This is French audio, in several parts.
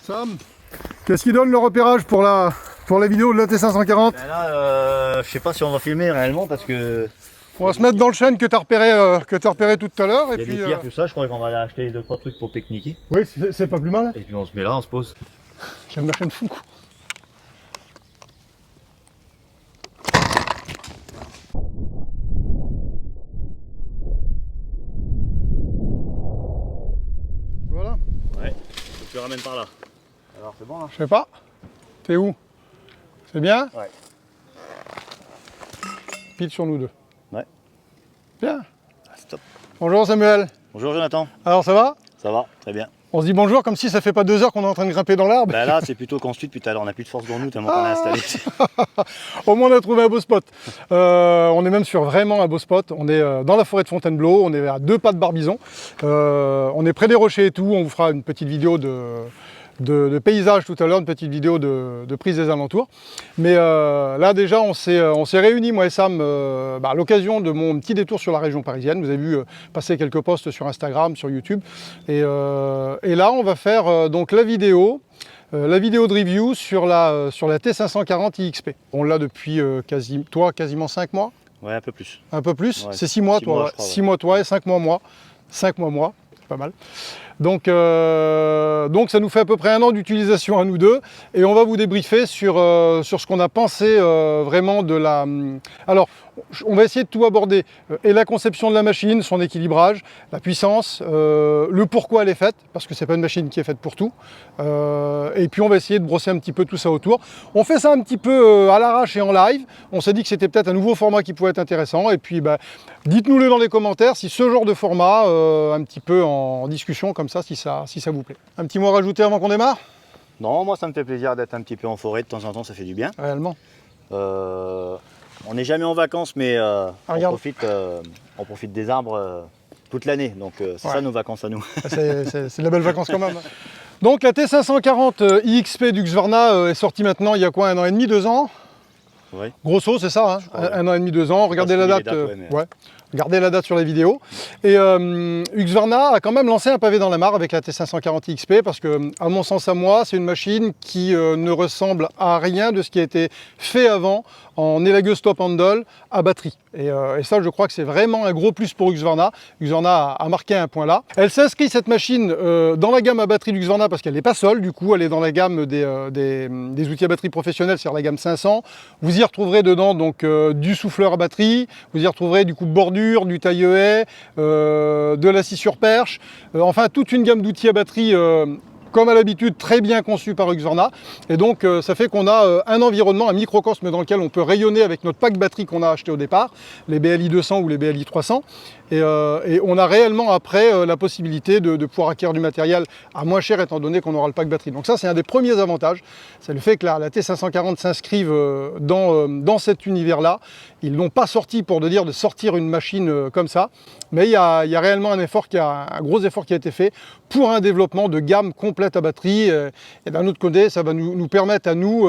Sam, qu'est-ce qui donne le repérage pour la vidéo de la T540? Ben là, je sais pas si on va filmer réellement parce que... On va se mettre dans le chêne que tu as repéré tout à l'heure. Il y a des pierres, tout ça, je crois qu'on va aller acheter 2-3 trucs pour pique-niquer. Oui, c'est pas plus mal. Et puis on se met là, on se pose. J'aime la chaîne fou. Voilà. Ouais, tu le ramènes par là. Alors c'est bon là? Je sais pas. T'es où? C'est bien? Ouais. Pile sur nous deux. Ouais. Bien. Ah, c'est top. Bonjour Samuel. Bonjour Jonathan. Alors ça va? Ça va, très bien. On se dit bonjour comme si ça fait pas 2 heures qu'on est en train de grimper dans l'arbre. Ben là, c'est plutôt qu'on se tue depuis tout à l'heure, on n'a plus de force dans nous tellement qu'on est installé. Au moins on a trouvé un beau spot. On est même sur vraiment un beau spot. On est dans la forêt de Fontainebleau, on est à 2 pas de Barbizon. On est près des rochers et tout. On vous fera une petite vidéo de paysage tout à l'heure, une petite vidéo de prise des alentours. Mais là déjà on s'est réunis, moi et Sam, à l'occasion de mon petit détour sur la région parisienne. Vous avez vu passer quelques posts sur Instagram, sur YouTube. Et là on va faire donc la vidéo de review sur la T540 iXP. On l'a depuis quasiment 5 mois. Ouais, un peu plus. Un peu plus, Ouais, c'est 6 mois 6 toi, mois, ouais. je crois, 6 mois toi et 5 mois moi. 5 mois moi, c'est pas mal. Donc ça nous fait à peu près 1 an d'utilisation à nous deux et on va vous débriefer sur ce qu'on a pensé vraiment de la... Alors, on va essayer de tout aborder, et la conception de la machine, son équilibrage, la puissance, le pourquoi elle est faite, parce que c'est pas une machine qui est faite pour tout, et puis on va essayer de brosser un petit peu tout ça autour. On fait ça un petit peu à l'arrache et en live, on s'est dit que c'était peut-être un nouveau format qui pouvait être intéressant, et puis dites-nous-le dans les commentaires si ce genre de format, un petit peu en discussion comme ça, si ça vous plaît. Un petit mot à rajouter avant qu'on démarre? Non, moi ça me fait plaisir d'être un petit peu en forêt, de temps en temps ça fait du bien. Réellement. On n'est jamais en vacances, mais on regarde. profite des arbres toute l'année. Donc c'est ça nos vacances à nous. C'est de la belle vacances quand même. Donc la T540 iXP d'Husqvarna est sortie maintenant il y a quoi, 1 an et demi, 2 ans? Oui. Grosso, c'est ça, hein, crois, ouais. 1 an et demi, 2 ans. Regardez la date. Regardez la date sur les vidéos. Et Husqvarna a quand même lancé un pavé dans la mare avec la T540 iXP parce que, à mon sens à moi, c'est une machine qui ne ressemble à rien de ce qui a été fait avant en élagueuse top handle à batterie. Et ça, je crois que c'est vraiment un gros plus pour Husqvarna. Husqvarna a marqué un point là. Elle s'inscrit, cette machine, dans la gamme à batterie d'Husqvarna parce qu'elle n'est pas seule. Du coup, elle est dans la gamme des outils à batterie professionnels, c'est-à-dire la gamme 500. Vous y retrouverez dedans donc du souffleur à batterie. Vous y retrouverez du coupe-bordure, du taille-haie, de la scie sur perche. Enfin, toute une gamme d'outils à batterie comme à l'habitude, très bien conçu par Husqvarna. Et donc, ça fait qu'on a un environnement, un microcosme dans lequel on peut rayonner avec notre pack batterie qu'on a acheté au départ, les BLI 200 ou les BLI 300. Et on a réellement après la possibilité de pouvoir acquérir du matériel à moins cher étant donné qu'on aura le pack batterie. Donc ça, c'est un des premiers avantages. C'est le fait que la T540 s'inscrive dans cet univers-là. Ils n'ont pas sorti pour de sortir une machine comme ça. Mais il y a réellement un gros effort qui a été fait pour un développement de gamme complète à batterie. Et d'un autre côté, ça va nous permettre à nous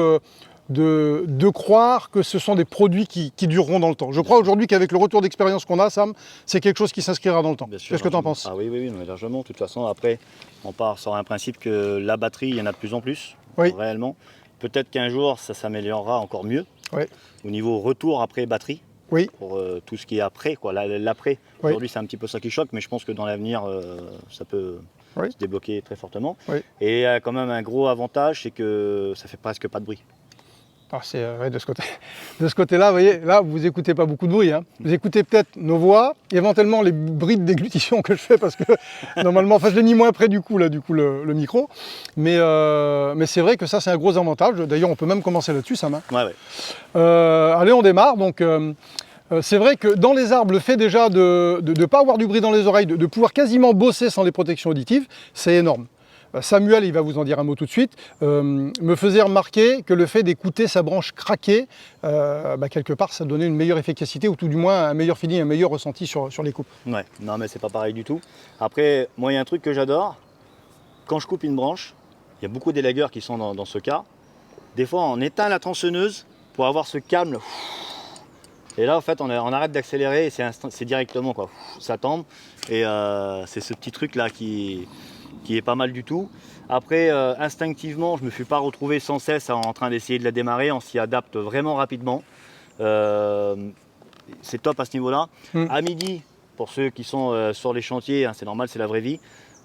de croire que ce sont des produits qui dureront dans le temps. Je crois aujourd'hui qu'avec le retour d'expérience qu'on a, Sam, c'est quelque chose qui s'inscrira dans le temps. Qu'est-ce que tu en penses? Ah oui, mais largement. De toute façon, après, on part sur un principe que la batterie, il y en a de plus en plus, oui. Réellement. Peut-être qu'un jour, ça s'améliorera encore mieux. Oui. Au niveau retour après batterie. Oui. Pour tout ce qui est après, l'après. Oui. Aujourd'hui, c'est un petit peu ça qui choque, mais je pense que dans l'avenir, ça peut se débloquer très fortement. Oui. Et quand même, un gros avantage, c'est que ça fait presque pas de bruit. Ah, de ce côté-là, vous voyez, là, vous écoutez pas beaucoup de bruit. Hein. Vous écoutez peut-être nos voix, éventuellement les bruits de déglutition que je fais parce que normalement, enfin, je l'ai mis moins près du coup le micro. Mais c'est vrai que ça, c'est un gros avantage. D'ailleurs, on peut même commencer là-dessus, Sam. Ouais. Allez, on démarre. Donc, c'est vrai que dans les arbres, le fait déjà de ne pas avoir du bruit dans les oreilles, de pouvoir quasiment bosser sans les protections auditives, c'est énorme. Samuel, il va vous en dire un mot tout de suite, me faisait remarquer que le fait d'écouter sa branche craquer, quelque part, ça donnait une meilleure efficacité ou tout du moins un meilleur feeling, un meilleur ressenti sur les coupes. Ouais, non mais c'est pas pareil du tout. Après, moi il y a un truc que j'adore, quand je coupe une branche, il y a beaucoup d'élagueurs qui sont dans ce cas. Des fois, on éteint la tronçonneuse pour avoir ce calme. Et là, en fait, on arrête d'accélérer et c'est directement, quoi. Ça tombe. Et c'est ce petit truc là qui qui est pas mal du tout. Après, instinctivement, je ne me suis pas retrouvé sans cesse en train d'essayer de la démarrer. On s'y adapte vraiment rapidement. C'est top à ce niveau-là. À midi, pour ceux qui sont sur les chantiers, hein, c'est normal, c'est la vraie vie.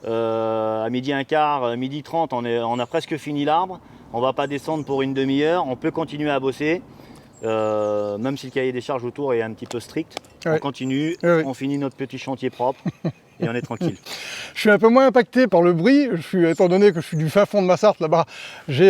À midi 15, midi 30, on a presque fini l'arbre. On ne va pas descendre pour une demi-heure. On peut continuer à bosser. Même si le cahier des charges autour est un petit peu strict, on continue, on finit notre petit chantier propre et on est tranquille. Je suis un peu moins impacté par le bruit, étant donné que je suis du fin fond de ma Sarthe là-bas.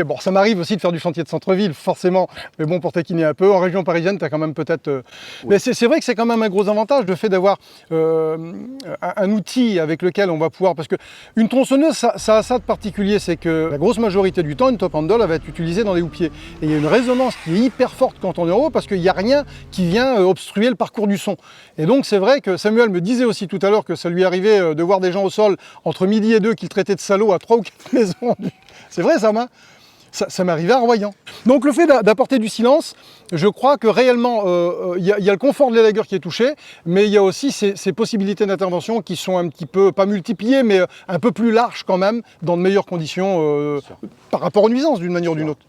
Bon, ça m'arrive aussi de faire du chantier de centre-ville, forcément, mais bon, pour taquiner un peu, en région parisienne, tu as quand même peut-être... Mais c'est vrai que c'est quand même un gros avantage le fait d'avoir un outil avec lequel on va pouvoir... Parce qu'une tronçonneuse, ça a ça de particulier, c'est que la grosse majorité du temps, une top handle, elle va être utilisée dans les houppiers. Et il y a une résonance qui est hyper forte quand on est en haut, parce qu'il n'y a rien qui vient obstruer le parcours du son. Et donc c'est vrai que Samuel me disait aussi tout à l'heure que ça lui arrivait de voir des gens au sol entre midi et 2 qu'il traitait de salauds à 3 ou 4 maisons. C'est vrai ça, ça m'est arrivé à Royan. Donc le fait d'apporter du silence, je crois que réellement il y a le confort de l'élagueur qui est touché, mais il y a aussi ces possibilités d'intervention qui sont un petit peu, pas multipliées, mais un peu plus larges quand même, dans de meilleures conditions par rapport aux nuisances d'une manière ou d'une autre.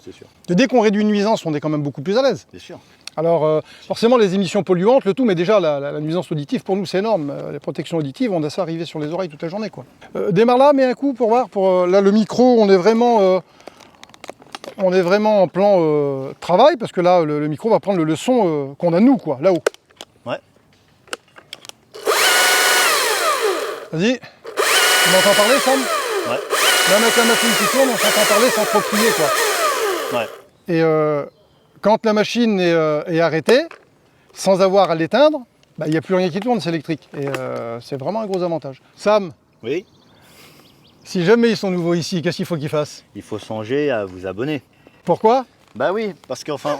Dès qu'on réduit une nuisance, on est quand même beaucoup plus à l'aise. Bien sûr. Alors forcément les émissions polluantes, le tout, mais déjà la nuisance auditive pour nous c'est énorme. Les protections auditives, on a ça arrivé sur les oreilles toute la journée, quoi. Démarre là, mets un coup pour voir. Là le micro, on est vraiment en plan travail, parce que là le micro va prendre le son qu'on a nous, quoi, là-haut. Ouais. Vas-y. Tu m'entends parler, Sam? Ouais. Même avec la machine qui tourne, on s'entend parler sans trop crier, quoi. Ouais. Et quand la machine est arrêtée, sans avoir à l'éteindre, il n'y a plus rien qui tourne, c'est électrique. Et c'est vraiment un gros avantage. Sam? Oui. Si jamais ils sont nouveaux ici, qu'est-ce qu'il faut qu'ils fassent? Il faut songer à vous abonner. Pourquoi? Bah oui, parce qu'enfin,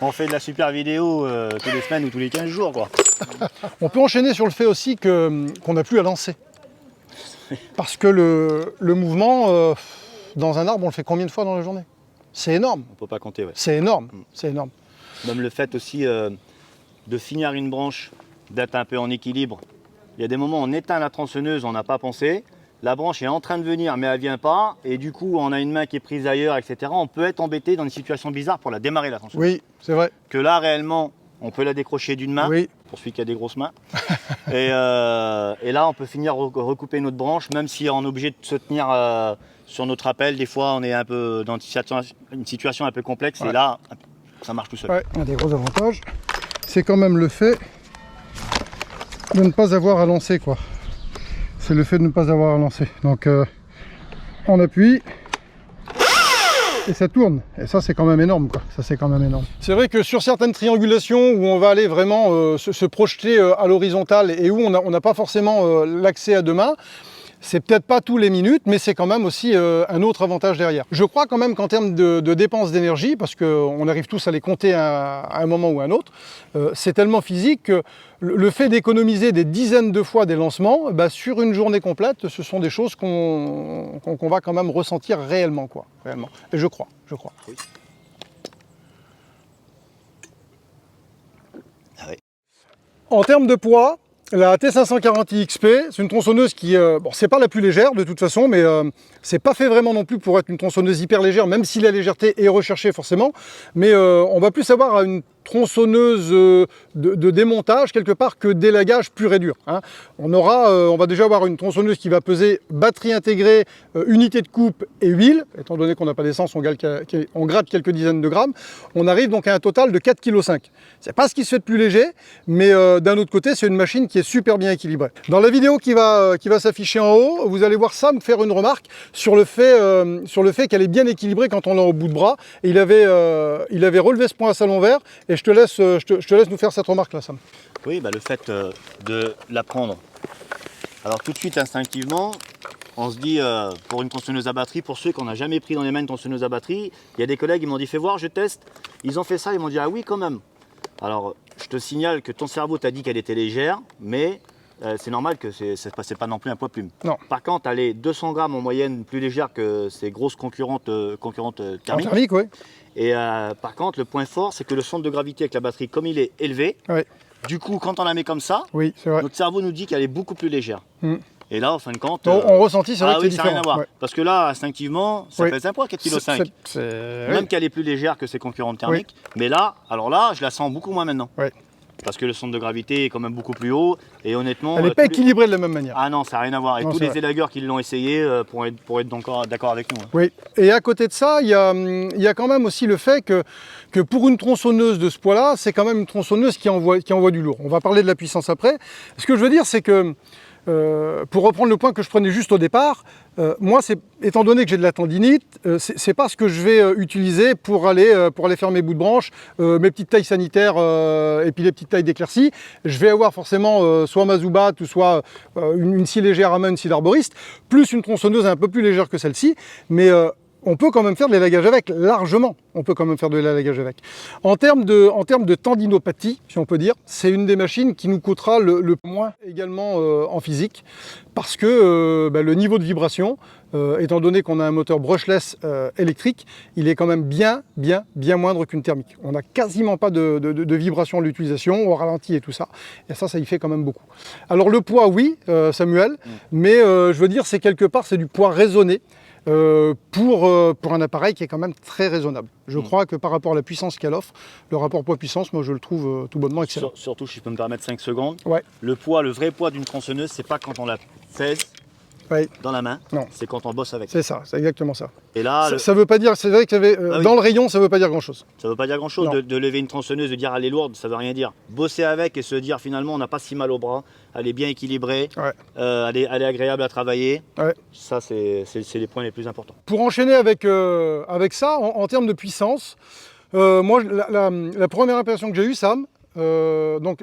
on fait de la super vidéo tous les semaines ou tous les 15 jours, quoi. On peut enchaîner sur le fait aussi qu'on n'a plus à lancer. Parce que le mouvement, dans un arbre, on le fait combien de fois dans la journée? C'est énorme. On ne peut pas compter, ouais. C'est énorme, c'est énorme. Même le fait aussi de finir une branche, d'être un peu en équilibre. Il y a des moments où on éteint la tronçonneuse, on n'a pas pensé. La branche est en train de venir, mais elle ne vient pas. Et du coup, on a une main qui est prise ailleurs, etc. On peut être embêté dans une situation bizarre pour la démarrer, la tronçonneuse. Oui, c'est vrai. Que là, réellement, on peut la décrocher d'une main, pour celui qui a des grosses mains. et là, on peut finir recouper notre branche, même si on est obligé de se tenir sur notre appel. Des fois, on est un peu dans une situation un peu complexe. Et là, ça marche tout seul. Ouais, un des gros avantages, c'est quand même le fait de ne pas avoir à lancer, quoi. C'est le fait de ne pas avoir à lancer. Donc, on appuie. Et ça tourne, et ça c'est quand même énorme, quoi. Ça c'est quand même énorme. C'est vrai que sur certaines triangulations où on va aller vraiment se projeter à l'horizontale et où on n'a pas forcément l'accès à deux mains, c'est peut-être pas tous les minutes, mais c'est quand même aussi un autre avantage derrière. Je crois quand même qu'en termes de dépenses d'énergie, parce qu'on arrive tous à les compter à un moment ou à un autre, c'est tellement physique que le fait d'économiser des dizaines de fois des lancements, sur une journée complète, ce sont des choses qu'on va quand même ressentir réellement, quoi. Réellement. Et je crois. Oui. Ah oui. En termes de poids, la T540i XP, c'est une tronçonneuse qui, bon, c'est pas la plus légère de toute façon, mais c'est pas fait vraiment non plus pour être une tronçonneuse hyper légère, même si la légèreté est recherchée forcément. Mais on va plus avoir une tronçonneuse de démontage quelque part que d'élagage pur et dur, hein. On va déjà avoir une tronçonneuse qui va peser batterie intégrée, unité de coupe et huile. Étant donné qu'on n'a pas d'essence, on gratte quelques dizaines de grammes. On arrive donc à un total de 4,5 kg. C'est pas ce qui se fait de plus léger, mais d'un autre côté, c'est une machine qui est super bien équilibrée. Dans la vidéo qui va s'afficher en haut, vous allez voir Sam faire une remarque sur le fait qu'elle est bien équilibrée quand on l'a au bout de bras. Et il avait relevé ce point à salon vert. Et je te laisse nous faire cette remarque là, Sam. Oui, le fait de la prendre. Alors tout de suite, instinctivement, on se dit, pour une tronçonneuse à batterie, pour ceux qu'on n'a jamais pris dans les mains une tronçonneuse à batterie, il y a des collègues, ils m'ont dit, fais voir, je teste. Ils ont fait ça, ils m'ont dit, ah oui, quand même. Alors, je te signale que ton cerveau t'a dit qu'elle était légère, mais c'est normal que c'est pas non plus un poids plume. Non. Par contre, elle est 200 grammes en moyenne plus légère que ses grosses concurrentes thermiques. Thermique, oui. Et par contre, le point fort, c'est que le centre de gravité avec la batterie, comme il est élevé, du coup, quand on la met comme ça, oui, c'est vrai. notre cerveau nous dit qu'elle est beaucoup plus légère. Et là, en fin de compte. En ressenti, c'est vrai que c'est ça n'a différent. rien à voir. Ouais. Parce que là, instinctivement, ça Oui. pèse un poids, 4,5 kg. Même Oui. qu'elle est plus légère que ses concurrentes thermiques. Mais là, alors là, je la sens beaucoup moins maintenant. Oui. Parce que le centre de gravité est quand même beaucoup plus haut. Et honnêtement. Elle n'est pas équilibrée de la même manière. Ah non, ça n'a rien à voir. Et Non, tous c'est les vrai. élagueurs qui l'ont essayé pour être d'accord avec nous. Hein. Oui, et à côté de ça, il y a quand même aussi le fait que pour une tronçonneuse de ce poids-là, c'est quand même une tronçonneuse qui envoie du lourd. On va parler de la puissance après. Ce que je veux dire, c'est que, pour reprendre le point que je prenais juste au départ, moi, étant donné que j'ai de la tendinite, c'est pas ce que je vais utiliser pour aller faire mes bouts de branche, mes petites tailles sanitaires et puis les petites tailles d'éclaircie. Je vais avoir forcément soit ma Zubat ou soit une scie légère à main, une scie d'arboriste, plus une tronçonneuse un peu plus légère que celle-ci, mais on peut quand même faire de l'élagage avec, largement. On peut quand même faire de l'élagage avec. En termes de tendinopathie, si on peut dire, c'est une des machines qui nous coûtera le moins également en physique, parce que le niveau de vibration, étant donné qu'on a un moteur brushless électrique, il est quand même bien moindre qu'une thermique. On n'a quasiment pas de vibration à l'utilisation, au ralenti et tout ça. Et ça y fait quand même beaucoup. Alors le poids, oui, Samuel, mais je veux dire, c'est quelque part, c'est du poids raisonné. Pour un appareil qui est quand même très raisonnable. Je crois que par rapport à la puissance qu'elle offre, le rapport poids-puissance, moi je le trouve tout bonnement excellent. Surtout, si je peux me permettre 5 secondes, Ouais. le vrai poids d'une tronçonneuse, c'est pas quand on la pèse dans la main, c'est quand on bosse avec. C'est ça, c'est exactement ça. Et là, ça veut pas dire, c'est vrai que dans le rayon, ça veut pas dire grand-chose. Ça veut pas dire grand-chose de lever une tronçonneuse, de dire elle est lourde, ça veut rien dire. Bosser avec et se dire finalement on n'a pas si mal au bras, elle est bien équilibrée, elle est agréable à travailler. Ouais. Ça, c'est les points les plus importants. Pour enchaîner avec ça, en termes de puissance, moi, la première impression que j'ai eue, Sam, non,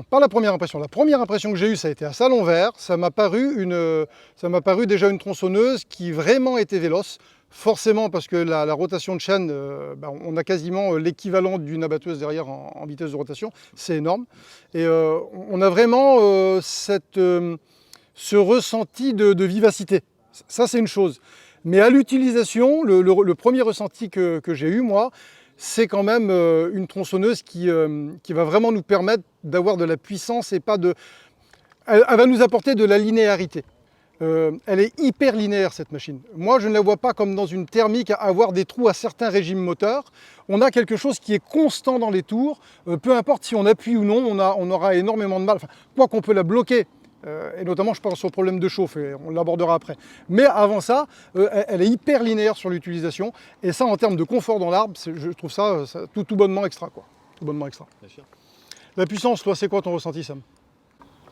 pas la première impression. La première impression que j'ai eue, ça a été à Salon Vert. Ça m'a paru déjà une tronçonneuse qui vraiment était véloce. Forcément, parce que la rotation de chaîne, on a quasiment l'équivalent d'une abatteuse derrière en vitesse de rotation. C'est énorme. Et on a vraiment ce ressenti de vivacité. Ça, c'est une chose. Mais à l'utilisation, le premier ressenti que j'ai eu, moi, c'est quand même une tronçonneuse qui va vraiment nous permettre d'avoir de la puissance et pas de... Elle va nous apporter de la linéarité. Elle est hyper linéaire, cette machine. Moi, je ne la vois pas comme dans une thermique à avoir des trous à certains régimes moteurs. On a quelque chose qui est constant dans les tours. Peu importe si on appuie ou non, on aura énormément de mal. Enfin, quoi qu'on peut la bloquer. Et notamment, je parle sur le problème de chauffe, et on l'abordera après. Mais avant ça, elle est hyper linéaire sur l'utilisation. Et ça, en termes de confort dans l'arbre, je trouve ça tout bonnement extra, quoi. Tout bonnement extra. Bien sûr. La puissance, toi, c'est quoi ton ressenti, Sam?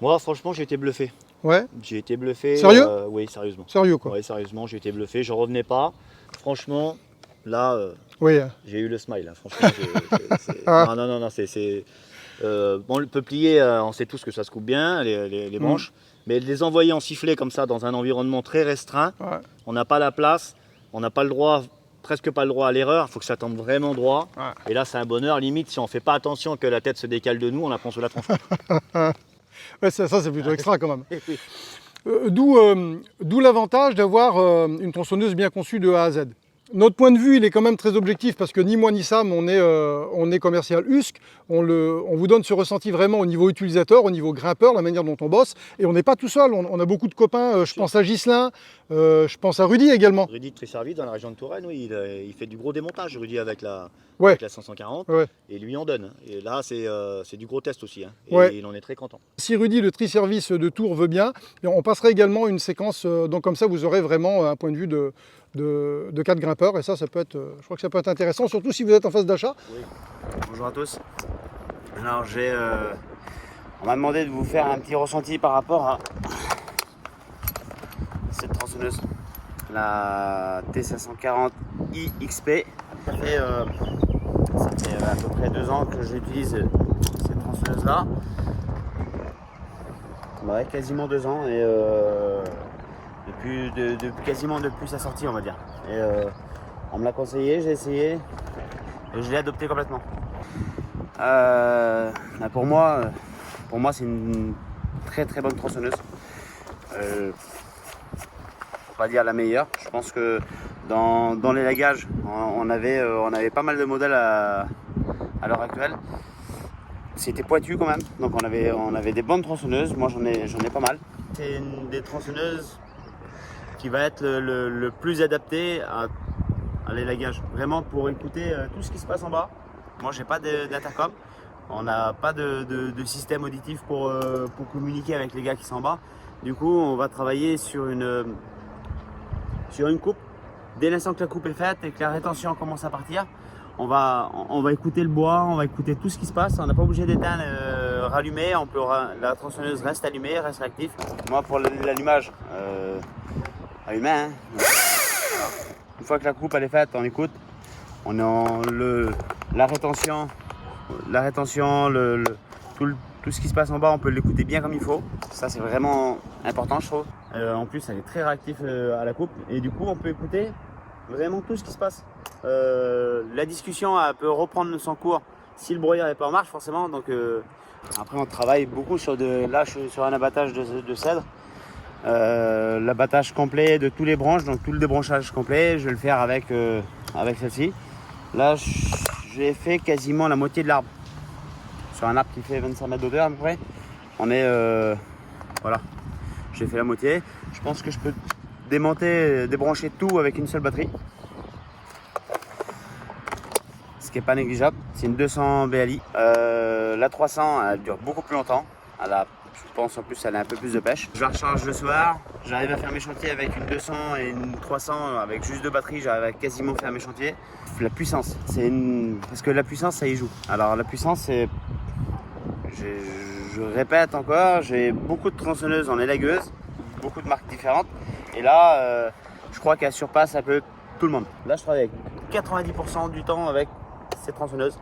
Moi, franchement, j'ai été bluffé. Ouais. J'ai été bluffé. Sérieux? Oui, sérieusement. Sérieux, quoi. Oui, sérieusement, j'ai été bluffé. Je revenais pas. Franchement, là, oui. J'ai eu le smile. Hein. Franchement, non, c'est... bon, le peuplier, on sait tous que ça se coupe bien, les branches, mais les envoyer en sifflet comme ça dans un environnement très restreint, on n'a pas la place, on n'a pas le droit, presque pas le droit à l'erreur, il faut que ça tombe vraiment droit. Et là, c'est un bonheur, limite, si on ne fait pas attention que la tête se décale de nous, on la prend sous la tronche. Ouais, ça c'est plutôt extra quand même. D'où l'avantage d'avoir une tronçonneuse bien conçue de A à Z. Notre point de vue, il est quand même très objectif parce que ni moi ni Sam, on est commercial USC. On vous donne ce ressenti vraiment au niveau utilisateur, au niveau grimpeur, la manière dont on bosse. Et on n'est pas tout seul, on a beaucoup de copains. Je pense à Ghislain, je pense à Rudy également. Rudy de Trisserville dans la région de Touraine, oui, il fait du gros démontage, Rudy, avec la 540. Et lui en donne. Et là, c'est du gros test aussi. Hein. Et il en est très content. Si Rudy, le tri-service de Tours veut bien, on passera également une séquence. Donc comme ça, vous aurez vraiment un point de vue de 4 grimpeurs, et ça peut être, je crois que ça peut être intéressant, surtout si vous êtes en phase d'achat. Oui. Bonjour à tous. Alors on m'a demandé de vous faire un petit ressenti par rapport à cette tronçonneuse, la T540i XP. Ça fait à peu près 2 ans que j'utilise cette tronçonneuse là. Ouais, quasiment 2 ans, et quasiment depuis sa sortie, on va dire. Et on me l'a conseillé, j'ai essayé et je l'ai adopté complètement. Pour moi c'est une très très bonne tronçonneuse. Faut pas dire la meilleure. Je pense que dans l'élagage, on avait pas mal de modèles à l'heure actuelle. C'était pointu quand même, donc on avait des bonnes tronçonneuses. Moi j'en ai pas mal. C'est une des tronçonneuses qui va être le plus adapté à l'élagage. Vraiment pour écouter tout ce qui se passe en bas. Moi j'ai pas d'intercom, on n'a pas de système auditif pour communiquer avec les gars qui sont en bas. Du coup on va travailler sur une coupe. Dès l'instant que la coupe est faite et que la rétention commence à partir, on va écouter le bois, on va écouter tout ce qui se passe. On n'a pas obligé d'éteindre, rallumer, la tronçonneuse reste allumée, reste réactive. Moi pour l'allumage, allumé, hein. Une fois que la coupe elle est faite, on écoute. On est la rétention, tout ce qui se passe en bas, on peut l'écouter bien comme il faut. Ça c'est vraiment important je trouve. En plus elle est très réactive à la coupe et du coup on peut écouter vraiment tout ce qui se passe. La discussion elle peut reprendre son cours si le brouillard n'est pas en marche forcément. Donc après on travaille beaucoup là je suis sur un abattage de cèdre. L'abattage complet de tous les branches, donc tout le débranchage complet, je vais le faire avec celle-ci. Là j'ai fait quasiment la moitié de l'arbre. Sur un arbre qui fait 25 mètres d'hauteur à peu près. On est voilà, j'ai fait la moitié. Je pense que je peux débrancher tout avec une seule batterie. Ce qui n'est pas négligeable. C'est une 200 BLI. La 300 elle dure beaucoup plus longtemps. Je pense en plus elle a un peu plus de pêche. Je la recharge le soir, j'arrive à faire mes chantiers avec une 200 et une 300 avec juste deux batteries, j'arrive à quasiment faire mes chantiers. La puissance, parce que la puissance ça y joue. Alors la puissance c'est, je répète encore, j'ai beaucoup de tronçonneuses en élagueuse, beaucoup de marques différentes. Et là je crois qu'elle surpasse un peu tout le monde. Là je travaille avec 90% du temps avec ces tronçonneuses.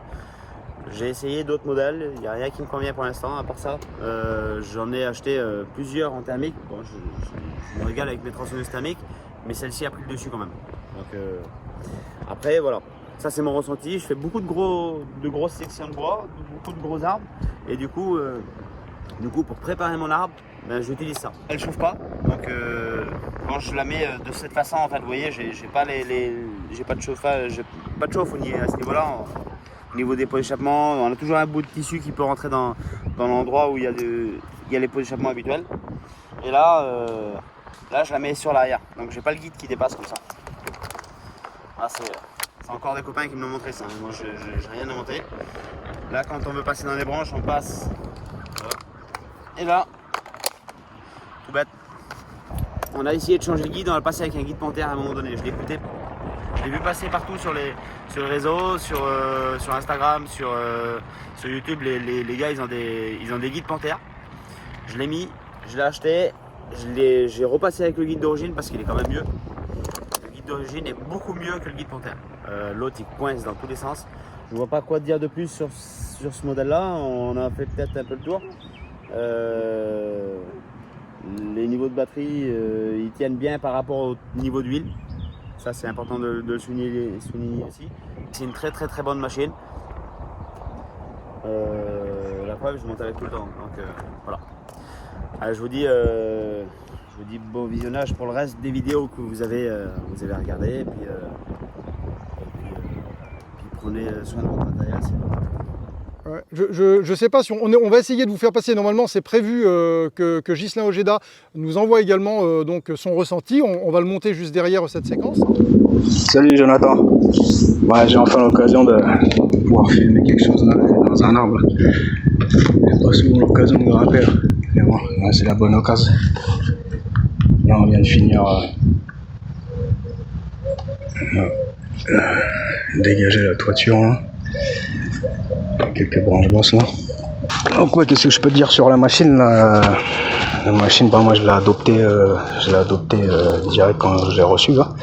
J'ai essayé d'autres modèles, il n'y a rien qui me convient pour l'instant à part ça. J'en ai acheté plusieurs en thermique. Bon, je me régale avec mes tronçonneuses thermiques, mais celle-ci a pris le dessus quand même. Donc, après voilà, ça c'est mon ressenti. Je fais beaucoup de grosses sections de bois, beaucoup de gros arbres. Et du coup pour préparer mon arbre, ben, j'utilise ça. Elle ne chauffe pas, donc quand je la mets de cette façon, en fait, vous voyez, j'ai pas de chauffage, pas de chauffe à ce niveau-là. Au niveau des pots d'échappement, on a toujours un bout de tissu qui peut rentrer dans l'endroit où il y a les pots d'échappement habituels. Et là je la mets sur l'arrière, donc j'ai pas le guide qui dépasse comme ça. Ah, c'est encore des copains qui me l'ont montré ça, moi j'ai rien inventé. Là quand on veut passer dans les branches, on passe. Et là, tout bête, on a essayé de changer le guide, on va passer avec un guide Panther à un moment donné. Je l'ai vu passer partout sur les réseaux, sur Instagram, sur YouTube. Les gars ils ont des guides Panther. Je l'ai mis, je l'ai acheté, j'ai repassé avec le guide d'origine parce qu'il est quand même mieux. Le guide d'origine est beaucoup mieux que le guide Panther. L'autre il coince dans tous les sens. Je ne vois pas quoi dire de plus sur ce modèle là, on a fait peut-être un peu le tour. Les niveaux de batterie ils tiennent bien par rapport au niveau d'huile. Ça c'est important de le souligner aussi. C'est une très bonne machine. La preuve, je monte avec tout le temps. Donc voilà. Allez, je vous dis bon visionnage pour le reste des vidéos que vous avez regardées. Et puis prenez soin de votre matériel. Ouais, je sais pas si on va essayer de vous faire passer. Normalement, c'est prévu que Ghislain Ojeda nous envoie également donc son ressenti. On va le monter juste derrière cette séquence. Salut Jonathan. Ouais, j'ai enfin l'occasion de pouvoir filmer quelque chose là, dans un arbre. J'ai pas souvent l'occasion de grimper là. Mais bon, ouais, c'est la bonne occasion. Là, on vient de finir dégager la toiture là. Quelques branches basses là. Donc ouais, qu'est-ce que je peux te dire sur la machine là? La machine, bah, moi je l'ai adoptée direct quand je l'ai reçue là.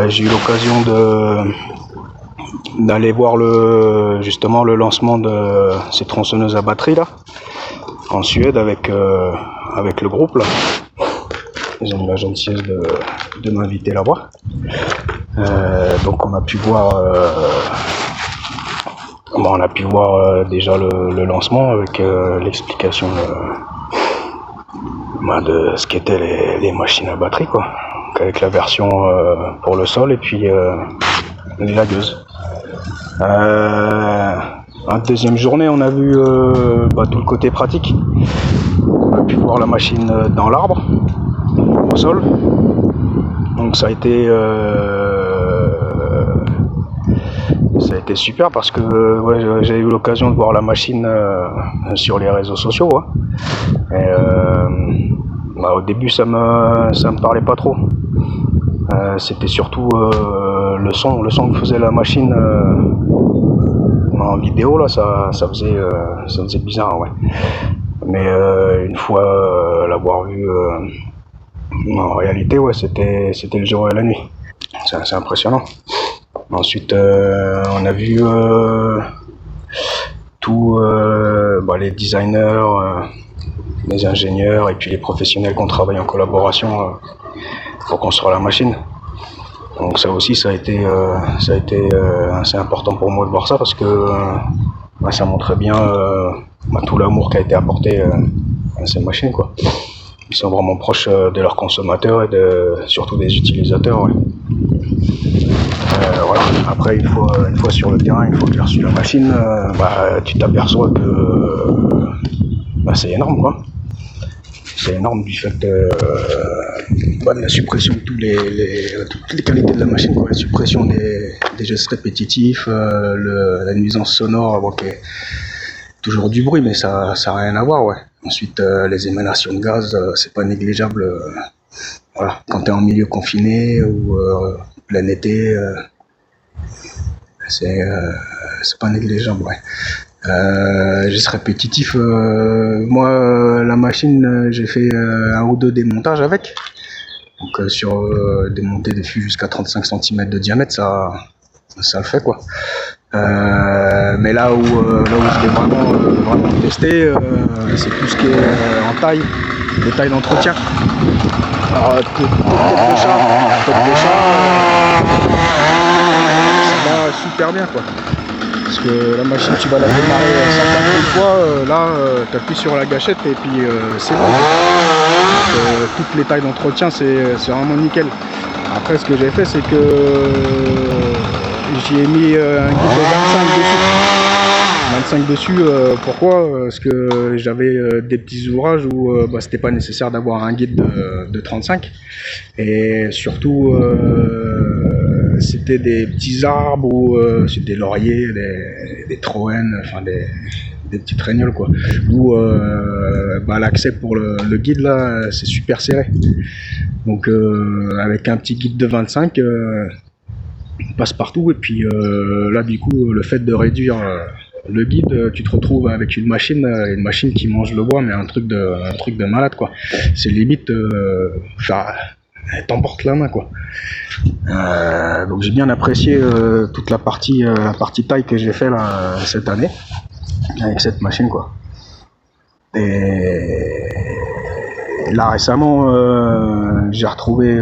J'ai eu l'occasion d'aller voir justement le lancement de ces tronçonneuses à batterie là en Suède avec le groupe là. Ils ont eu la gentillesse de m'inviter là-bas. Donc on a pu voir déjà le lancement avec l'explication de ce qu'étaient les machines à batterie quoi. Donc avec la version pour le sol et puis les lagueuses. En deuxième journée on a vu tout le côté pratique. On a pu voir la machine dans l'arbre, au sol. Donc ça a été super parce que ouais, j'ai eu l'occasion de voir la machine sur les réseaux sociaux. Ouais. Et, au début ça me parlait pas trop. C'était surtout le son que faisait la machine en vidéo là, ça faisait bizarre, ouais. Mais une fois l'avoir vu en réalité, ouais, c'était le jour et la nuit. C'est impressionnant. Ensuite, on a vu tous les designers, les ingénieurs et puis les professionnels qui ont travaillé en collaboration pour construire la machine. Donc ça aussi, ça a été assez important pour moi de voir ça parce que ça montrait bien tout l'amour qui a été apporté à ces machines, quoi. Ils sont vraiment proches de leurs consommateurs et surtout des utilisateurs. Ouais. Voilà. Après, une fois sur le terrain, une fois que tu as reçu la machine, tu t'aperçois que c'est énorme, quoi. C'est énorme du fait de la suppression de toutes les qualités de la machine, quoi. La suppression des gestes répétitifs, la nuisance sonore, qui est toujours du bruit, mais ça n'a rien à voir, ouais. Ensuite, les émanations de gaz, c'est pas négligeable. Voilà, quand tu es en milieu confiné ou plein été, c'est pas négligeable, ouais. Juste répétitif, moi la machine j'ai fait un ou deux démontages avec, donc sur démonter des fûts jusqu'à 35 cm de diamètre, ça le fait, quoi. Mais là où je l'ai vraiment testé, c'est tout ce qui est en taille, les tailles d'entretien. Alors tête de chat, ça va super bien, quoi. Parce que la machine, tu vas la démarrer 150 fois, là tu appuies sur la gâchette et puis c'est bon. Donc, toutes les tailles d'entretien, c'est vraiment nickel. Après, ce que j'ai fait, c'est que j'y ai mis un guide de 25 dessus. Pourquoi ? Parce que j'avais des petits ouvrages où c'était pas nécessaire d'avoir un guide de 35. Et surtout, c'était des petits arbres ou c'était des lauriers, des troènes, enfin des petites régnoles, quoi. Où l'accès pour le guide là, c'est super serré. Donc avec un petit guide de 25, on passe partout. Et puis là, du coup, le fait de réduire le guide, tu te retrouves avec une machine qui mange le bois, mais un truc de malade, quoi. C'est limite, elle t'emporte la main, quoi. Donc j'ai bien apprécié toute la partie taille que j'ai fait là cette année avec cette machine, quoi. Et là récemment j'ai retrouvé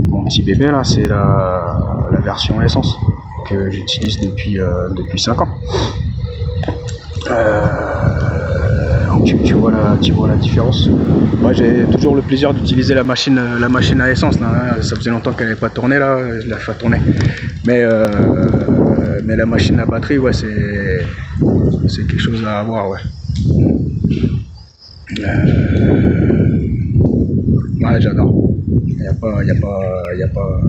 mon petit bébé là, c'est la version essence que j'utilise depuis 5 ans. Donc tu vois la différence. Moi j'ai toujours le plaisir d'utiliser la machine à essence là. Ça faisait longtemps qu'elle n'avait pas tourné là, je la fais tourner. Mais la machine à batterie, ouais, c'est quelque chose à avoir, ouais. Ouais, j'adore. Il y a pas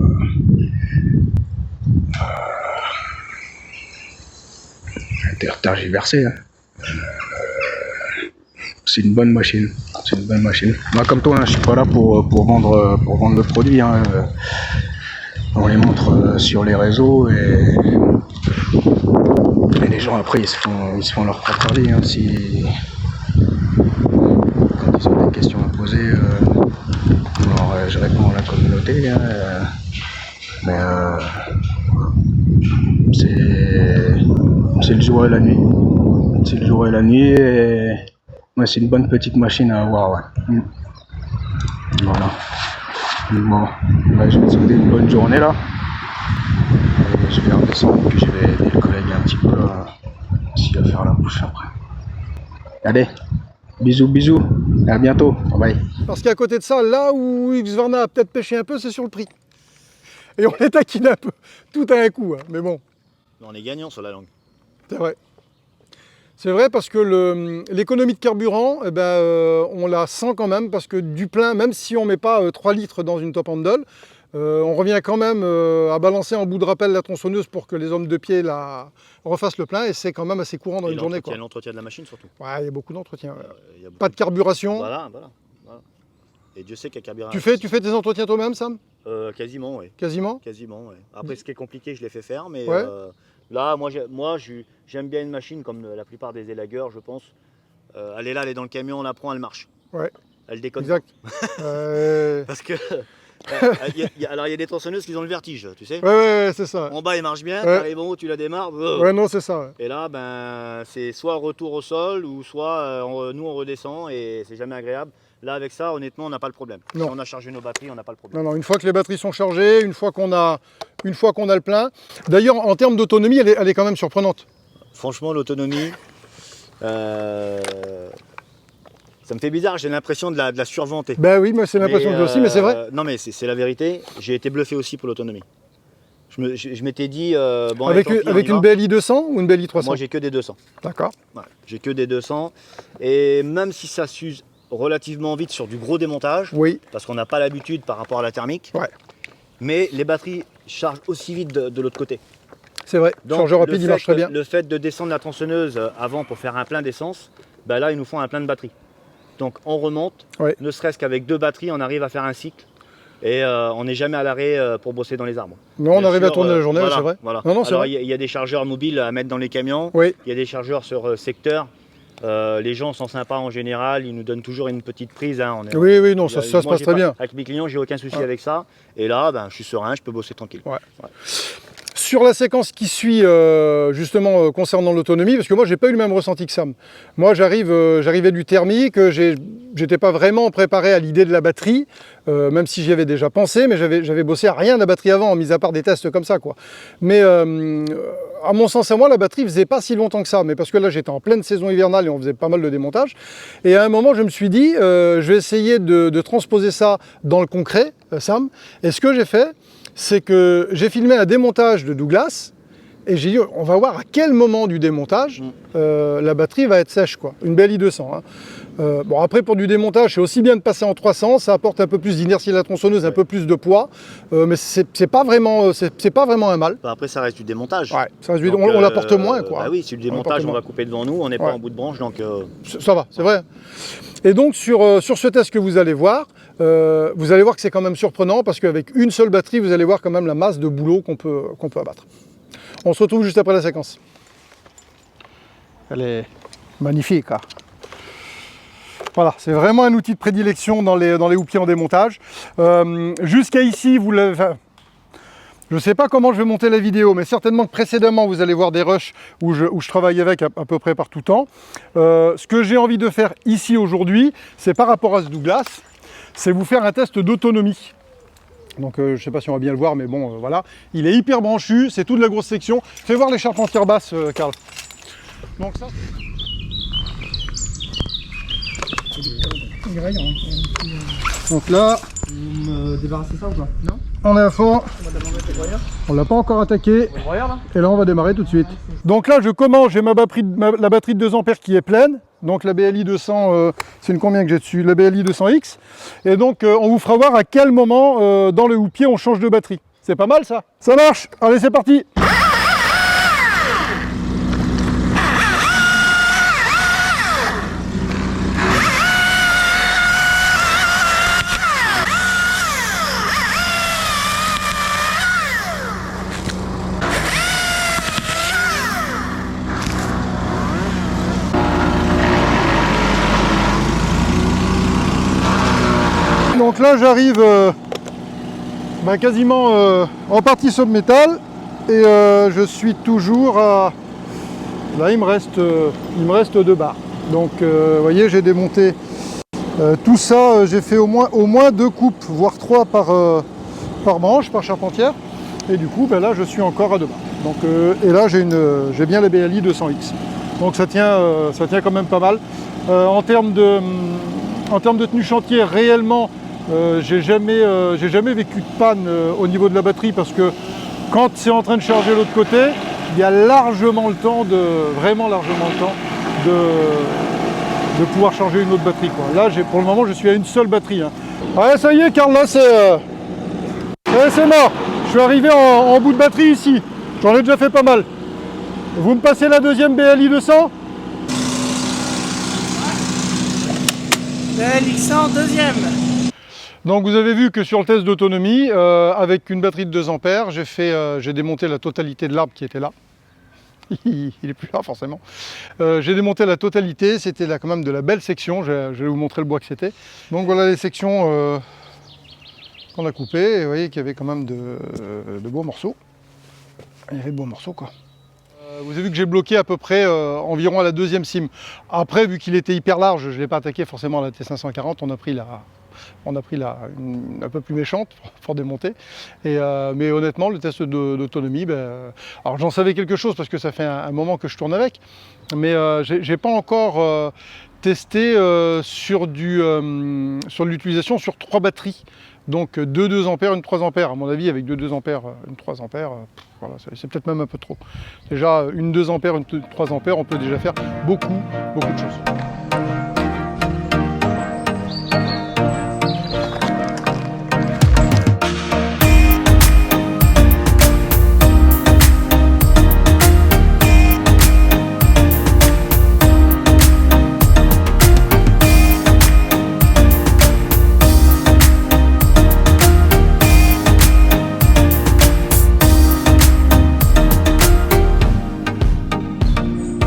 tergiversé, hein. C'est une bonne machine. Moi, comme toi, hein, je suis pas là pour vendre le produit, hein. On les montre sur les réseaux et les gens après ils se font leur propre avis, hein. Quand ils ont des questions à poser, alors, je réponds à la communauté, hein. Mais c'est le jour et la nuit. Et ouais, c'est une bonne petite machine à avoir, ouais. Voilà. Bon, là, je vais te souhaiter une bonne journée là. Et je vais redescendre puis je vais aider le collègue un petit peu s'il va faire la bouche après. Allez, bisous, à bientôt, bye. Parce qu'à côté de ça, là où Husqvarna a peut-être pêché un peu, c'est sur le prix. Et on les taquine un peu, tout à un coup, hein. Mais bon. On est gagnant sur la langue. C'est vrai. C'est vrai parce que l'économie de carburant, eh ben, on la sent quand même parce que du plein, même si on ne met pas 3 litres dans une top handle, on revient quand même à balancer en bout de rappel la tronçonneuse pour que les hommes de pied refassent le plein et c'est quand même assez courant dans une journée. L'entretien de la machine surtout. Ouais, il y a beaucoup d'entretien. Pas de carburation. Voilà. Et Dieu sait qu'il y a carburant. Tu fais tes entretiens toi-même, Sam? Quasiment, oui. Quasiment? Quasiment, oui. Après, ce qui est compliqué, je l'ai fait faire, mais ouais. là, moi j'aime bien une machine comme la plupart des élagueurs, je pense. Elle est là, elle est dans le camion, on la prend, elle marche. Ouais. Elle déconne. Exact. Parce que alors il y a des tronçonneuses qui ont le vertige, tu sais. Ouais, c'est ça. En bas, il marche bien, ouais. t'arrives en haut, tu la démarres. Ouais, non, c'est ça. Ouais. Et là, ben, c'est soit retour au sol, ou soit nous on redescend et c'est jamais agréable. Là, avec ça, honnêtement, on n'a pas le problème. Non. Si on a chargé nos batteries, on n'a pas le problème. Non, une fois que les batteries sont chargées, une fois qu'on a le plein. D'ailleurs, en termes d'autonomie, elle est quand même surprenante. Franchement, l'autonomie, ça me fait bizarre, j'ai l'impression de la survanter. Ben oui, moi c'est l'impression que j'ai aussi, mais c'est vrai. Non, mais c'est la vérité, j'ai été bluffé aussi pour l'autonomie. Je m'étais dit... bon, avec une BLI 200 ou une BLI 300? Moi, j'ai que des 200. D'accord. Ouais, j'ai que des 200. Et même si ça s'use relativement vite sur du gros démontage, oui. Parce qu'on n'a pas l'habitude par rapport à la thermique, ouais. Mais les batteries chargent aussi vite de l'autre côté. C'est vrai, le chargeur rapide il marche très bien. Le fait de descendre la tronçonneuse avant pour faire un plein d'essence, ben là ils nous font un plein de batterie. Donc on remonte, ouais. Ne serait-ce qu'avec 2 batteries on arrive à faire un cycle et on n'est jamais à l'arrêt pour bosser dans les arbres. Non, on arrive à tourner la journée, voilà, c'est vrai. Voilà. Non, alors il y a des chargeurs mobiles à mettre dans les camions, oui. Il y a des chargeurs sur secteur. Les gens sont sympas en général, ils nous donnent toujours une petite prise. Hein. Oui, non, ça se passe très bien. Avec mes clients, j'ai aucun souci avec ça. Et là, ben, je suis serein, je peux bosser tranquille. Ouais. Ouais. Sur la séquence qui suit, justement, concernant l'autonomie, parce que moi, j'ai pas eu le même ressenti que Sam. Moi, j'arrivais du thermique, j'étais pas vraiment préparé à l'idée de la batterie, même si j'y avais déjà pensé, mais j'avais bossé à rien de la batterie avant, mis à part des tests comme ça, quoi. Mais à mon sens, à moi, la batterie faisait pas si longtemps que ça, mais parce que là, j'étais en pleine saison hivernale et on faisait pas mal de démontage. Et à un moment, je me suis dit, je vais essayer de transposer ça dans le concret, Sam. Et ce que j'ai fait, c'est que j'ai filmé un démontage de Douglas et j'ai dit on va voir à quel moment du démontage la batterie va être sèche, quoi. Une BLI 200. Hein. Bon, après pour du démontage c'est aussi bien de passer en 300, ça apporte un peu plus d'inertie à la tronçonneuse, un peu plus de poids, mais c'est pas vraiment un mal. Après ça reste du démontage. Ouais, ça reste donc, on l'apporte moins, quoi. Bah oui, si le démontage on va couper devant nous, on n'est pas en bout de branche, donc ça va, c'est vrai. Et donc sur ce test que vous allez voir que c'est quand même surprenant parce qu'avec une seule batterie, vous allez voir quand même la masse de boulot qu'on peut abattre. On se retrouve juste après la séquence. Elle est magnifique. Hein. Voilà, c'est vraiment un outil de prédilection dans les houppiers en démontage. Jusqu'à ici, vous l'avez... Enfin, je ne sais pas comment je vais monter la vidéo, mais certainement que précédemment, vous allez voir des rushs où je travaille avec à peu près par tout temps. Ce que j'ai envie de faire ici aujourd'hui, c'est par rapport à ce Douglas, c'est vous faire un test d'autonomie. Donc je ne sais pas si on va bien le voir, mais bon, voilà. Il est hyper branchu, c'est toute la grosse section. Fais voir les charpentières basses, Karl. Donc ça... Donc là... Vous me débarrassez ça ou pas? Non. On est à fond. On l'a pas encore attaqué. Et là on va démarrer tout de suite. Donc là je commence, j'ai la batterie de 2 ampères qui est pleine. Donc la BLI 200, c'est une combien que j'ai dessus? La BLI 200X. Et donc on vous fera voir à quel moment dans le houppier on change de batterie. C'est pas mal ça? Ça marche. Allez c'est parti. Donc là j'arrive quasiment en partie sobre métal et je suis toujours à... Là il me reste 2 barres. Donc vous voyez j'ai démonté tout ça, j'ai fait au moins 2 coupes, voire 3 par manche, par charpentière. Et du coup là je suis encore à 2 barres. Donc, et là j'ai bien la BLI 200X. Donc ça tient quand même pas mal. En termes de tenue chantier, réellement, j'ai jamais vécu de panne au niveau de la batterie parce que quand c'est en train de charger de l'autre côté, il y a largement le temps, vraiment largement le temps de pouvoir charger une autre batterie, quoi. Là, pour le moment, je suis à une seule batterie, hein. Ouais, ça y est, Karl, là, c'est mort. Je suis arrivé en bout de batterie ici. J'en ai déjà fait pas mal. Vous me passez la deuxième BLI 200? BLI 100, deuxième. Donc vous avez vu que sur le test d'autonomie, avec une batterie de 2 ampères, j'ai démonté la totalité de l'arbre qui était là. Il n'est plus là forcément. J'ai démonté la totalité, c'était là quand même de la belle section, je vais vous montrer le bois que c'était. Donc voilà les sections qu'on a coupées, et vous voyez qu'il y avait quand même de beaux morceaux. Il y avait de beaux morceaux quoi. Vous avez vu que j'ai bloqué à peu près environ à la deuxième cime. Après, vu qu'il était hyper large, je ne l'ai pas attaqué forcément à la T540, on a pris une un peu plus méchante pour démonter. Mais honnêtement, le test d'autonomie, alors j'en savais quelque chose parce que ça fait un moment que je tourne avec, mais j'ai pas encore testé sur l'utilisation sur 3 batteries. Donc 2 ampères, une 3 ampères. À mon avis, avec 2 ampères, une 3 ampères, voilà, c'est peut-être même un peu trop. Déjà, une 2 ampères, une 3 ampères, on peut déjà faire beaucoup de choses.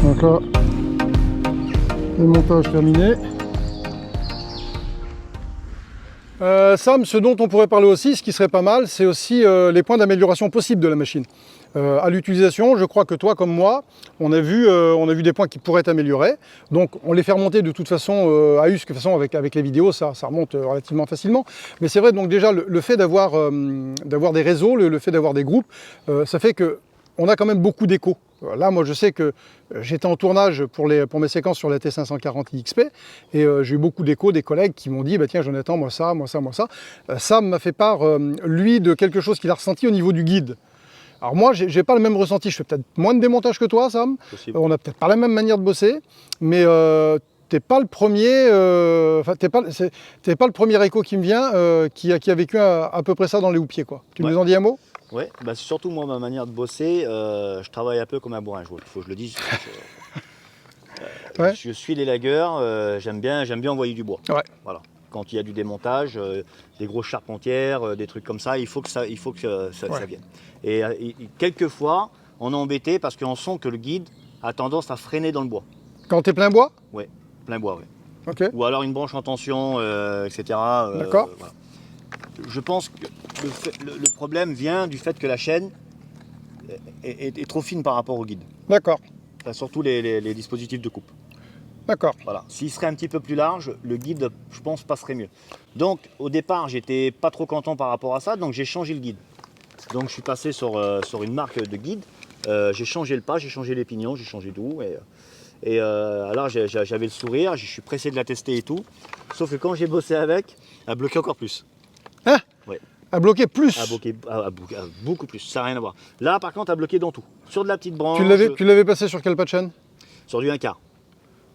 Donc là, le montage terminé. Sam, ce dont on pourrait parler aussi, ce qui serait pas mal, c'est aussi les points d'amélioration possibles de la machine. À l'utilisation, je crois que toi comme moi, on a vu des points qui pourraient être améliorés. Donc on les fait remonter de toute façon à USC, de toute façon avec les vidéos, ça remonte relativement facilement. Mais c'est vrai, donc déjà le fait d'avoir des réseaux, le fait d'avoir des groupes, ça fait que on a quand même beaucoup d'échos. Là, moi, je sais que j'étais en tournage pour mes séquences sur la T540 XP et j'ai eu beaucoup d'échos des collègues qui m'ont dit bah, « Tiens, Jonathan, moi ça, moi ça, moi ça ». Sam m'a fait part, lui, de quelque chose qu'il a ressenti au niveau du guide. Alors moi, j'ai pas le même ressenti. Je fais peut-être moins de démontage que toi, Sam. On n'a peut-être pas la même manière de bosser, mais t'es pas le premier, t'es pas le premier écho qui me vient qui a vécu à peu près ça dans les houppiers, quoi. Tu nous en dis un mot? Ouais, bah c'est surtout moi ma manière de bosser, je travaille un peu comme un bourrin, il faut que je le dise. Ouais. Je suis les lagueurs, j'aime bien envoyer du bois. Ouais. Voilà. Quand il y a du démontage, des grosses charpentières, des trucs comme ça, il faut que ça vienne. Et quelquefois, on est embêté parce qu'on sent que le guide a tendance à freiner dans le bois. Quand t'es plein bois? Ouais, plein bois, oui. Ok. Ou alors une branche en tension, etc. D'accord. Voilà. Je pense que le problème vient du fait que la chaîne est trop fine par rapport au guide. D'accord. Enfin, surtout les dispositifs de coupe. D'accord. Voilà. S'il serait un petit peu plus large, le guide, je pense, passerait mieux. Donc, au départ, j'étais pas trop content par rapport à ça, donc j'ai changé le guide. Donc, je suis passé sur une marque de guide. J'ai changé le pas, j'ai changé les pignons, j'ai changé tout. Alors, j'avais le sourire, je suis pressé de la tester et tout. Sauf que quand j'ai bossé avec, elle bloquait encore plus. Hein? Ouais. À bloquer plus? Beaucoup plus, ça n'a rien à voir. Là, par contre, à bloquer dans tout. Sur de la petite branche. Tu l'avais passé sur quel pas de chaîne? Sur du 1/4.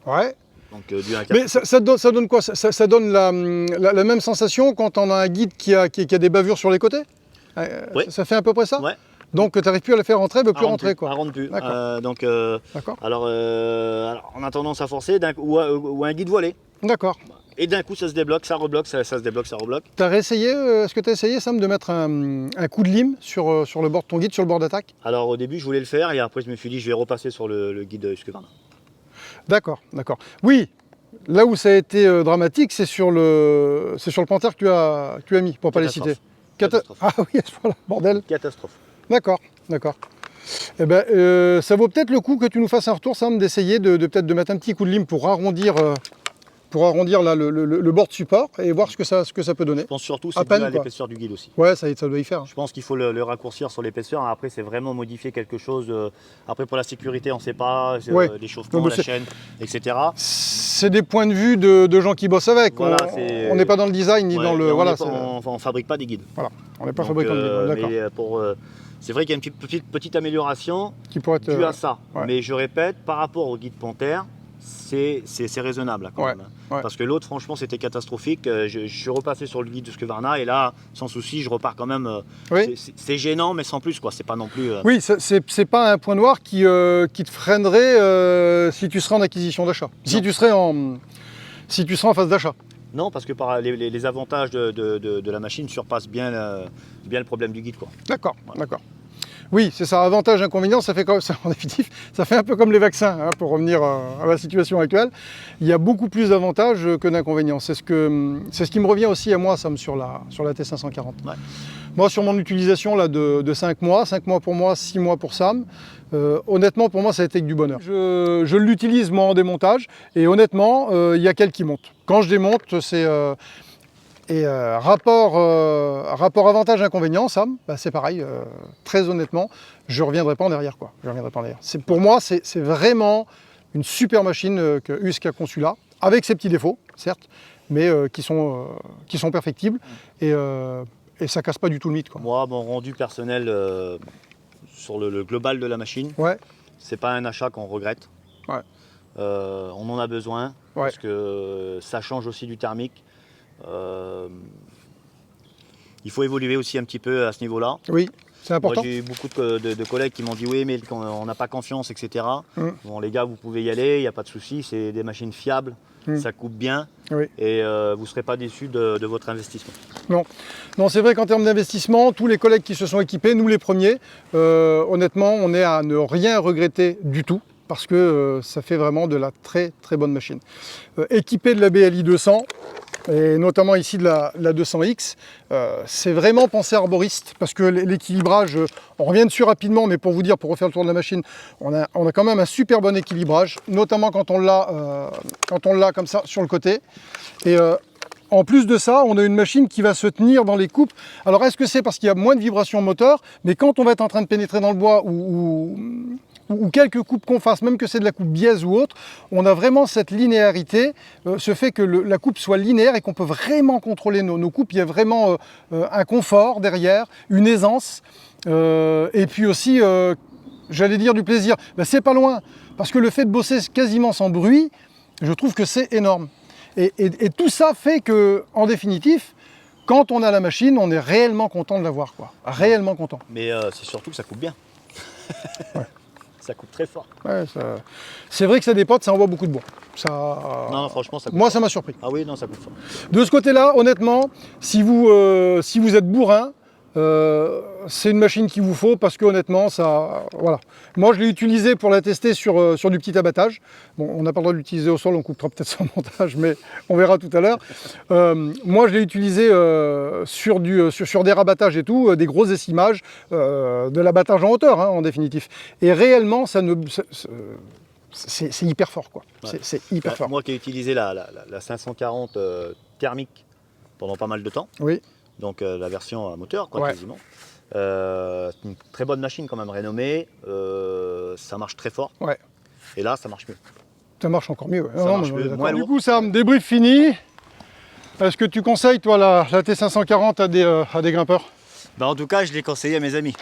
Ouais. Donc du 1/4. Mais ça donne quoi? Ça donne la même sensation quand on a un guide qui a des bavures sur les côtés? Ouais. Ça fait à peu près ça? Ouais. Donc tu n'arrives plus à la faire rentrer, elle ne veut plus rentrer, quoi. Elle rentre plus. D'accord. D'accord. Alors, on a tendance à forcer ou un guide voilé. D'accord. Et d'un coup, ça se débloque, ça rebloque, ça se débloque, ça rebloque. Est-ce que tu as essayé, Sam, de mettre un coup de lime sur le bord de ton guide, sur le bord d'attaque? Alors, au début, je voulais le faire et après, je me suis dit, je vais repasser sur le guide Husqvarna. D'accord, d'accord. Oui, là où ça a été dramatique, c'est sur le Panther que tu as mis, pour ne pas les citer. Catastrophe. Ah oui, voilà, bordel. Catastrophe. D'accord, d'accord. Eh ben, ça vaut peut-être le coup que tu nous fasses un retour, Sam, d'essayer peut-être de mettre un petit coup de lime pour arrondir là, le bord de support et voir ce que ça peut donner. Je pense surtout c'est dû à l'épaisseur du guide aussi. Ouais, ça doit y faire. Je pense qu'il faut le raccourcir sur l'épaisseur. Après, c'est vraiment modifier quelque chose. Après, pour la sécurité, on ne sait pas, l'échauffement, la chaîne, etc. C'est des points de vue de gens qui bossent avec. Voilà, on n'est pas dans le design ni dans le... On ne fabrique pas des guides. Voilà, on n'est pas fabricant de guides, d'accord. C'est vrai qu'il y a une petite amélioration qui pourrait être due à ça. Ouais. Mais je répète, par rapport au guide Panther, c'est raisonnable quand même. Ouais. Parce que l'autre, franchement, c'était catastrophique. Je suis repassé sur le guide de Husqvarna et là, sans souci, je repars quand même. Oui. C'est gênant, mais sans plus, quoi. C'est pas non plus. Oui, c'est pas un point noir qui te freinerait si tu serais en acquisition d'achat. Si tu serais en phase d'achat. Non, parce que les avantages de la machine surpassent bien le problème du guide, quoi. D'accord, d'accord. Oui, c'est ça, avantage, inconvénient, ça fait comme ça, en définitive, ça fait un peu comme les vaccins, hein, pour revenir à la situation actuelle. Il y a beaucoup plus d'avantages que d'inconvénients. C'est ce qui me revient aussi à moi, Sam, sur la T540. Ouais. Moi, sur mon utilisation là, de 5 mois pour moi, 6 mois pour Sam, honnêtement, pour moi, ça a été que du bonheur. Je l'utilise, moi, en démontage, et honnêtement, il y a qu'elle qui monte. Quand je démonte, c'est... rapport avantage-inconvénient, Sam, bah, c'est pareil, très honnêtement, je ne reviendrai pas en arrière, quoi. Je reviendrai pas en arrière. Pour moi, c'est vraiment une super machine que Husk a conçue là, avec ses petits défauts, certes, mais qui sont perfectibles, et ça casse pas du tout le mythe, quoi. Moi, mon rendu personnel sur le global de la machine, Ouais. c'est pas un achat qu'on regrette. Ouais. On en a besoin, Ouais. parce que ça change aussi du thermique. Il faut évoluer aussi un petit peu à ce niveau-là. Oui, c'est important. Moi, j'ai eu beaucoup de collègues qui m'ont dit oui, mais on n'a pas confiance, etc. Bon, les gars, vous pouvez y aller, il n'y a pas de souci, c'est des machines fiables, ça coupe bien, Oui. et vous ne serez pas déçus de votre investissement. Non, c'est vrai qu'en termes d'investissement, tous les collègues qui se sont équipés, nous les premiers, honnêtement, on est à ne rien regretter du tout, parce que ça fait vraiment de la très très bonne machine. Équipé de la BLI 200, et notamment ici de la 200X, c'est vraiment pensé arboriste, parce que l'équilibrage, on revient dessus rapidement, mais pour vous dire, pour refaire le tour de la machine, on a quand même un super bon équilibrage, notamment quand on l'a comme ça sur le côté. Et en plus de ça, on a une machine qui va se tenir dans les coupes. Alors est-ce que c'est parce qu'il y a moins de vibrations moteur, mais quand on va être en train de pénétrer dans le bois ou quelques coupes qu'on fasse, même que c'est de la coupe biaise ou autre, on a vraiment cette linéarité, ce fait que la coupe soit linéaire et qu'on peut vraiment contrôler nos coupes. Il y a vraiment un confort derrière, une aisance, et puis aussi, j'allais dire du plaisir. Ben, c'est pas loin, parce que le fait de bosser quasiment sans bruit, je trouve que c'est énorme. Et tout ça fait que, en définitif, quand on a la machine, on est réellement content de l'avoir, quoi. Réellement content. Mais c'est surtout que ça coupe bien. Ouais. Ça coupe très fort. Ouais, c'est vrai que ça dépote, ça envoie beaucoup de bois. Non, franchement, ça coupe Moi, fort. ça m'a surpris. Ah oui, non, ça coupe fort. De ce côté-là, honnêtement, si vous êtes bourrin, c'est une machine qu'il vous faut parce que honnêtement, voilà. Moi, je l'ai utilisé pour la tester sur du petit abattage. Bon, on n'a pas le droit de l'utiliser au sol, on coupera peut-être son montage, mais on verra tout à l'heure. Moi, je l'ai utilisé sur des rabattages et tout, des grosses essimages, de l'abattage en hauteur, hein, en définitif. Et réellement, c'est hyper fort, quoi. Ouais. C'est hyper fort. Moi qui ai utilisé la 540 thermique pendant pas mal de temps, Oui. donc la version à moteur, quoi, Ouais. quasiment. C'est une très bonne machine quand même, rénommée. Ça marche très fort. Ouais. Et là, ça marche mieux. Ça marche encore mieux. Ouais. Ça marche mieux, moins Du lourd. coup, Sam, débrief fini. Est-ce que tu conseilles, toi, la T540 à des grimpeurs? Bah, en tout cas, je l'ai conseillé à mes amis.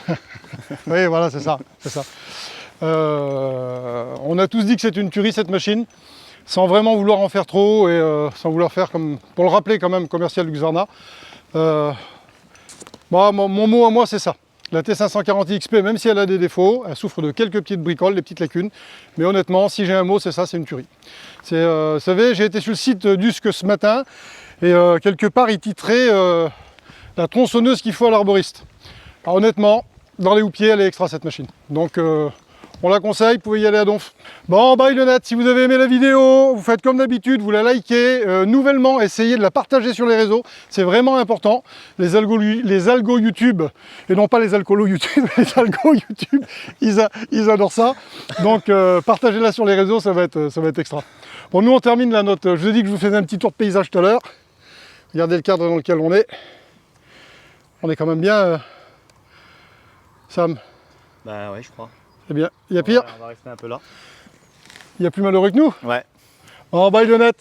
Oui, voilà, c'est ça. C'est ça. On a tous dit que c'est une tuerie, cette machine, sans vraiment vouloir en faire trop et sans vouloir faire, comme pour le rappeler quand même, commercial Husqvarna. Mon mot à moi, c'est ça. La T540 XP, même si elle a des défauts, elle souffre de quelques petites bricoles, des petites lacunes. Mais honnêtement, si j'ai un mot, c'est ça, c'est une tuerie. Vous savez, j'ai été sur le site d'Husk ce matin et quelque part, il titrait la tronçonneuse qu'il faut à l'arboriste. Alors honnêtement, dans les houppiers, elle est extra cette machine. Donc on la conseille, vous pouvez y aller à donf. Bon, bye le net, si vous avez aimé la vidéo, vous faites comme d'habitude, vous la likez. Nouvellement, essayez de la partager sur les réseaux, c'est vraiment important. Les algos YouTube, et non pas les alcoolos YouTube, les algos YouTube, ils adorent ça. Donc partagez-la sur les réseaux, ça va être extra. Bon, nous on termine la note. Je vous ai dit que je vous faisais un petit tour de paysage tout à l'heure. Regardez le cadre dans lequel on est. On est quand même bien, Sam. Bah ouais, je crois. C'est bien. Il y a pire. On va rester un peu là. Il y a plus malheureux que nous. Ouais. Bon, bye le net.